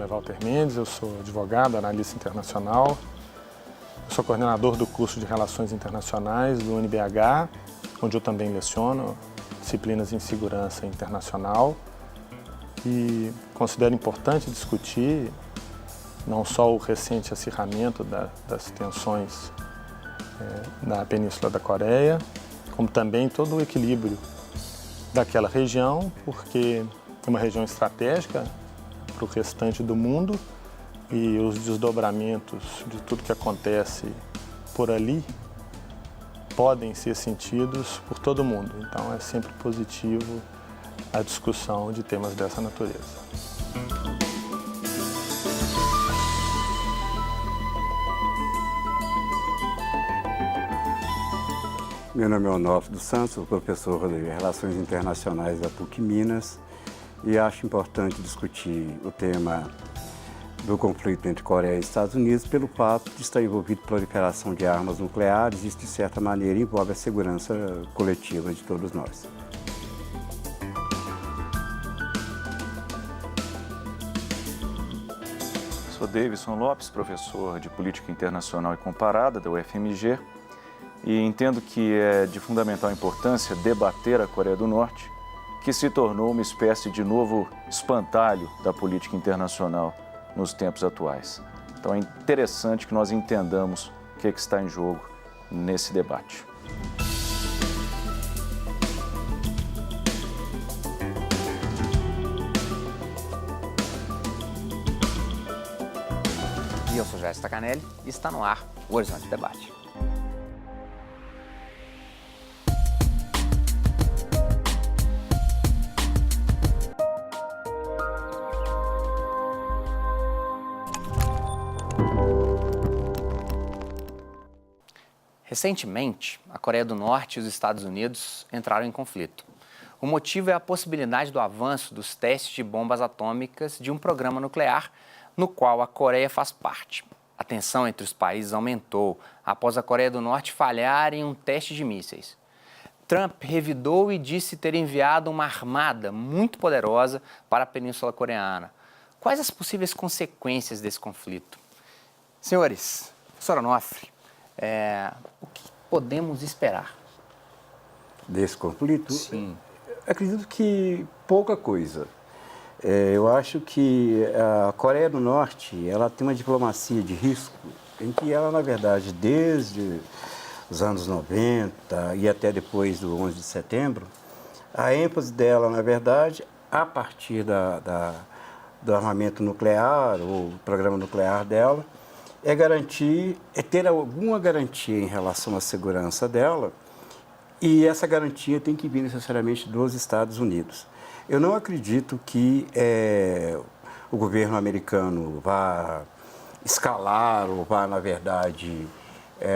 é Walter Mendes, eu sou advogado, analista internacional, eu sou coordenador do curso de Relações Internacionais do UNBH, onde eu também leciono disciplinas em segurança internacional e considero importante discutir não só o recente acirramento das tensões na Península da Coreia, como também todo o equilíbrio daquela região, porque é uma região estratégica para o restante do mundo e os desdobramentos de tudo que acontece por ali podem ser sentidos por todo mundo. Então é sempre positivo a discussão de temas dessa natureza. Meu nome é Onofre dos Santos, sou professor de Relações Internacionais da PUC Minas e acho importante discutir o tema do conflito entre Coreia e Estados Unidos pelo fato de estar envolvido proliferação de armas nucleares e isso, de certa maneira, envolve a segurança coletiva de todos nós. Sou Davidson Lopes, professor de Política Internacional e Comparada da UFMG e entendo que é de fundamental importância debater a Coreia do Norte, que se tornou uma espécie de novo espantalho da política internacional nos tempos atuais. Então é interessante que nós entendamos o que está em jogo nesse debate. E eu sou Jéssica Canelli e está no ar o Horizonte Debate. Recentemente, a Coreia do Norte e os Estados Unidos entraram em conflito. O motivo é a possibilidade do avanço dos testes de bombas atômicas de um programa nuclear no qual a Coreia faz parte. A tensão entre os países aumentou após a Coreia do Norte falhar em um teste de mísseis. Trump revidou e disse ter enviado uma armada muito poderosa para a Península Coreana. Quais as possíveis consequências desse conflito? Senhores, professor Onofre, o que podemos esperar desse conflito? Sim. Acredito que pouca coisa. Eu acho que a Coreia do Norte ela tem uma diplomacia de risco em que ela, na verdade, desde os anos 90 e até depois do 11 de setembro, a ênfase dela, na verdade, a partir do armamento nuclear, ou programa nuclear dela, é ter alguma garantia em relação à segurança dela, e essa garantia tem que vir necessariamente dos Estados Unidos. Eu não acredito que o governo americano vá escalar ou vá, na verdade,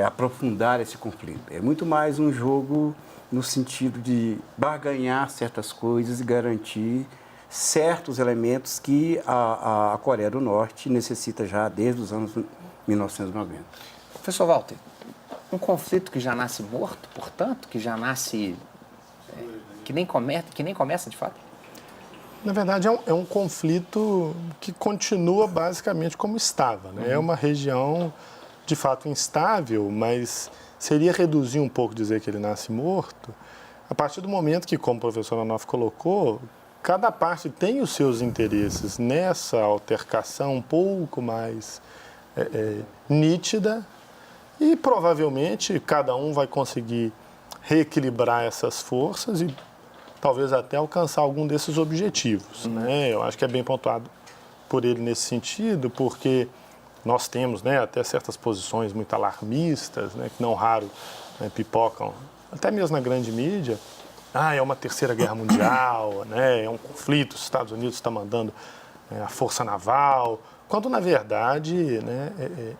aprofundar esse conflito. É muito mais um jogo no sentido de barganhar certas coisas e garantir certos elementos que a Coreia do Norte necessita já desde os anos 1990. Professor Walter, um conflito que já nasce morto, portanto, que já nasce, que nem começa de fato? Na verdade, é um conflito que continua basicamente como estava, né? É uma região, de fato, instável, mas seria reduzir um pouco dizer que ele nasce morto, a partir do momento que, como o professor Onofre colocou, cada parte tem os seus interesses nessa altercação um pouco mais nítida e provavelmente cada um vai conseguir reequilibrar essas forças e talvez até alcançar algum desses objetivos, né? Eu acho que é bem pontuado por ele nesse sentido, porque nós temos, né, até certas posições muito alarmistas, né, que não raro, né, pipocam, até mesmo na grande mídia. É uma terceira guerra mundial, né, é um conflito, os Estados Unidos estão mandando a força naval, quando na verdade, né,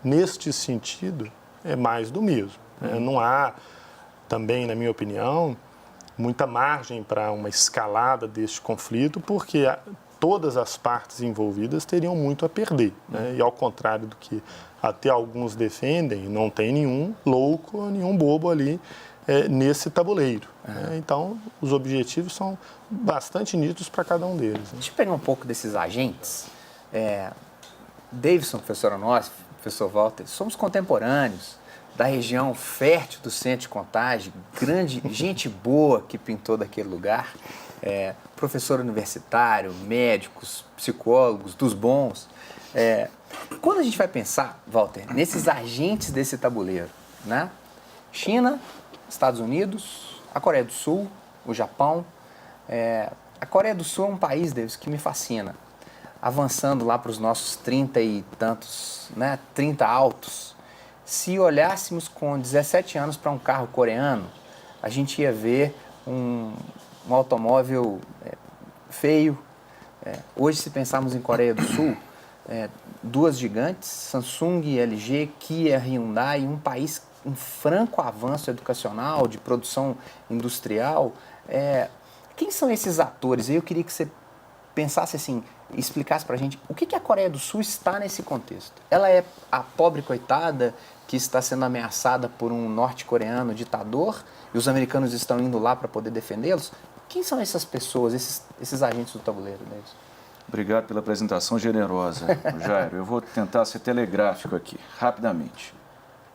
neste sentido, é mais do mesmo. Né? Não há também, na minha opinião, muita margem para uma escalada deste conflito, porque todas as partes envolvidas teriam muito a perder. Né? E ao contrário do que até alguns defendem, não tem nenhum louco, nenhum bobo ali nesse tabuleiro. Né? Então, os objetivos são bastante nítidos para cada um deles. Né? Deixa eu pegar um pouco desses agentes. Davidson, professor Onofre, professor Walter, somos contemporâneos da região fértil do centro de Contagem, grande gente boa que pintou daquele lugar, professor universitário, médicos, psicólogos, dos bons. Quando a gente vai pensar, Walter, nesses agentes desse tabuleiro, né? China, Estados Unidos, a Coreia do Sul, o Japão. A Coreia do Sul é um país, Davis, que me fascina. Avançando lá para os nossos 30 e tantos, né? 30 altos. Se olhássemos com 17 anos para um carro coreano, a gente ia ver um automóvel feio. Hoje, se pensarmos em Coreia do Sul, duas gigantes, Samsung, LG, Kia, Hyundai, um país em franco avanço educacional, de produção industrial. Quem são esses atores? Eu queria que você pensasse assim, explicasse para a gente o que a Coreia do Sul está nesse contexto. Ela é a pobre coitada que está sendo ameaçada por um norte-coreano ditador e os americanos estão indo lá para poder defendê-los? Quem são essas pessoas, esses agentes do tabuleiro, Davis? Obrigado pela apresentação generosa, Jairo. Eu vou tentar ser telegráfico aqui, rapidamente.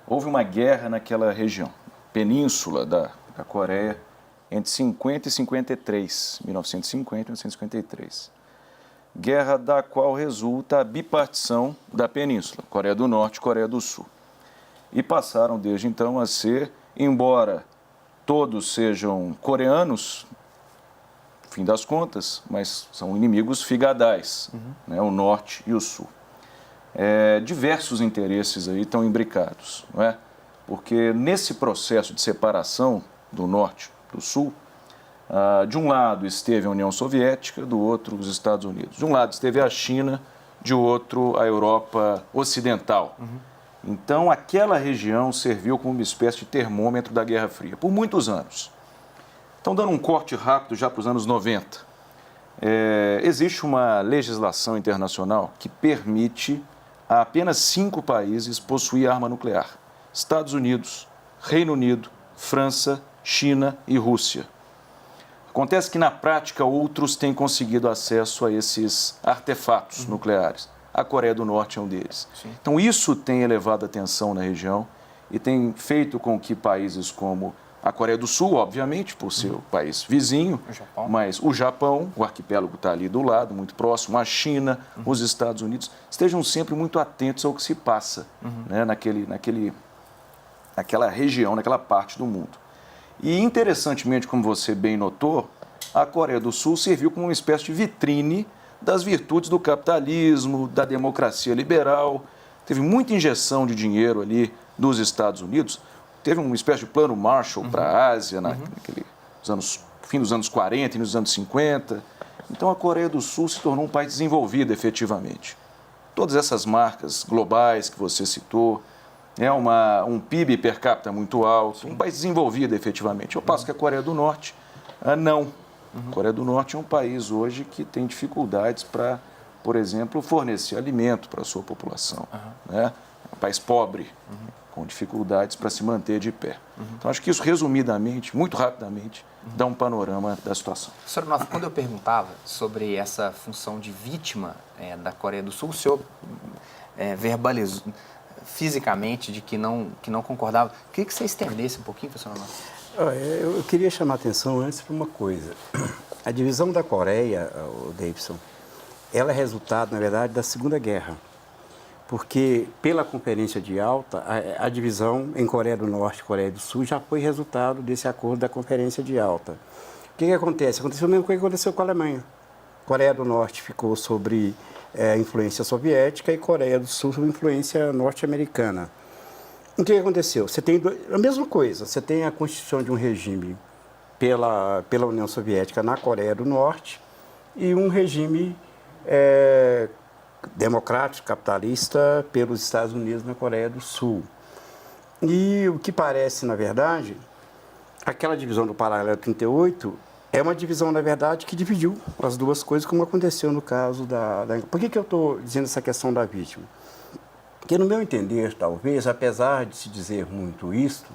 Houve uma guerra naquela região, península da Coreia, entre 50 e 53, 1950 e 1953. Guerra da qual resulta a bipartição da península, Coreia do Norte e Coreia do Sul. E passaram desde então a ser, embora todos sejam coreanos, fim das contas, mas são inimigos figadais, né, o Norte e o Sul. Diversos interesses aí estão imbricados, não é? Porque nesse processo de separação do Norte do Sul, de um lado esteve a União Soviética, do outro os Estados Unidos. De um lado esteve a China, de outro a Europa Ocidental. Então, aquela região serviu como uma espécie de termômetro da Guerra Fria, por muitos anos. Então, dando um corte rápido já para os anos 90, existe uma legislação internacional que permite a apenas 5 países possuir arma nuclear: Estados Unidos, Reino Unido, França, China e Rússia. Acontece que, na prática, outros têm conseguido acesso a esses artefatos nucleares. A Coreia do Norte é um deles. Sim. Então, isso tem elevado a tensão na região e tem feito com que países como a Coreia do Sul, obviamente, por ser o país vizinho, mas o Japão, o arquipélago está ali do lado, muito próximo, a China, os Estados Unidos, estejam sempre muito atentos ao que se passa, né, naquela região, naquela parte do mundo. E, interessantemente, como você bem notou, a Coreia do Sul serviu como uma espécie de vitrine das virtudes do capitalismo, da democracia liberal. Teve muita injeção de dinheiro ali dos Estados Unidos. Teve uma espécie de plano Marshall para a Ásia, fim dos anos 40 e nos anos 50. Então, a Coreia do Sul se tornou um país desenvolvido, efetivamente. Todas essas marcas globais que você citou, um PIB per capita muito alto, um país desenvolvido, efetivamente. Ao passo que a Coreia do Norte, não. A Coreia do Norte é um país hoje que tem dificuldades para, por exemplo, fornecer alimento para a sua população. Né? É um país pobre, com dificuldades para se manter de pé. Então, acho que isso, resumidamente, muito rapidamente, dá um panorama da situação. Professor Onofre, quando eu perguntava sobre essa função de vítima da Coreia do Sul, o senhor verbalizou fisicamente de que não concordava. Queria que você estendesse um pouquinho, professor Onofre. Eu queria chamar a atenção antes para uma coisa. A divisão da Coreia, o Davidson, ela é resultado, na verdade, da Segunda Guerra. Porque, pela Conferência de Yalta, a divisão em Coreia do Norte e Coreia do Sul já foi resultado desse acordo da Conferência de Yalta. O que acontece? Aconteceu a mesma coisa que aconteceu com a Alemanha. Coreia do Norte ficou sobre influência soviética e Coreia do Sul sob influência norte-americana. O que aconteceu? Você tem a mesma coisa. Você tem a constituição de um regime pela União Soviética na Coreia do Norte e um regime democrático, capitalista, pelos Estados Unidos na Coreia do Sul. E o que parece, na verdade, aquela divisão do paralelo 38 é uma divisão, na verdade, que dividiu as duas coisas, como aconteceu no caso da... Por que eu estou dizendo essa questão da vítima? Porque, no meu entender, talvez, apesar de se dizer muito isso,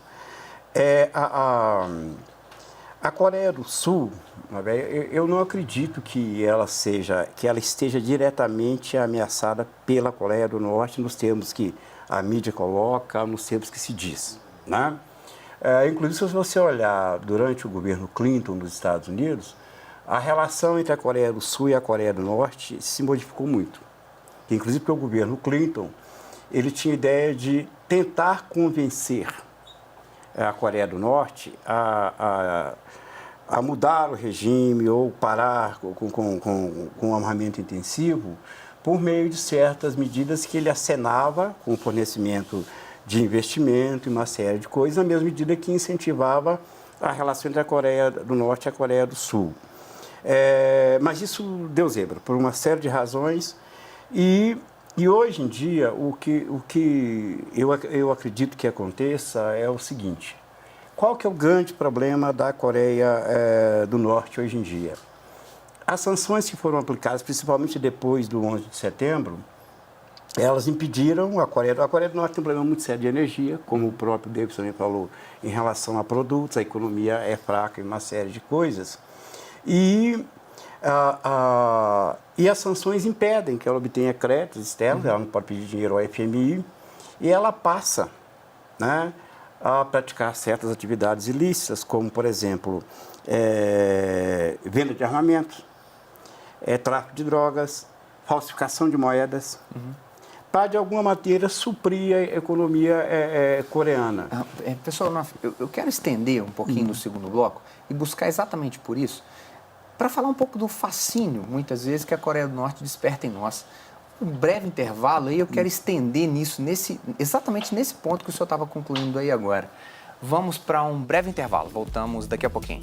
a Coreia do Sul, Eu não acredito que ela esteja diretamente ameaçada pela Coreia do Norte nos termos que a mídia coloca, nos termos que se diz, né? Inclusive, se você olhar durante o governo Clinton nos Estados Unidos, a relação entre a Coreia do Sul e a Coreia do Norte se modificou muito. Inclusive porque o governo Clinton, ele tinha a ideia de tentar convencer a Coreia do Norte a mudar o regime ou parar com o armamento intensivo por meio de certas medidas que ele acenava com o fornecimento de investimento e uma série de coisas, na mesma medida que incentivava a relação entre a Coreia do Norte e a Coreia do Sul. Mas isso deu zebra, por uma série de razões, e hoje em dia o que eu acredito que aconteça é o seguinte: qual que é o grande problema da Coreia do Norte hoje em dia? As sanções que foram aplicadas, principalmente depois do 11 de setembro, elas impediram a Coreia do Norte tem um problema muito sério de energia, como o próprio Davidson também falou, em relação a produtos, a economia é fraca em uma série de coisas. E as sanções impedem que ela obtenha créditos externos, ela não pode pedir dinheiro ao FMI, e ela passa, né, a praticar certas atividades ilícitas, como, por exemplo, venda de armamentos, tráfico de drogas, falsificação de moedas, para, de alguma maneira, suprir a economia coreana. Pessoal, eu quero estender um pouquinho no segundo bloco e buscar exatamente por isso, para falar um pouco do fascínio, muitas vezes, que a Coreia do Norte desperta em nós. Um breve intervalo aí, eu quero estender nisso, exatamente nesse ponto que o senhor estava concluindo aí agora. Vamos para um breve intervalo, voltamos daqui a pouquinho.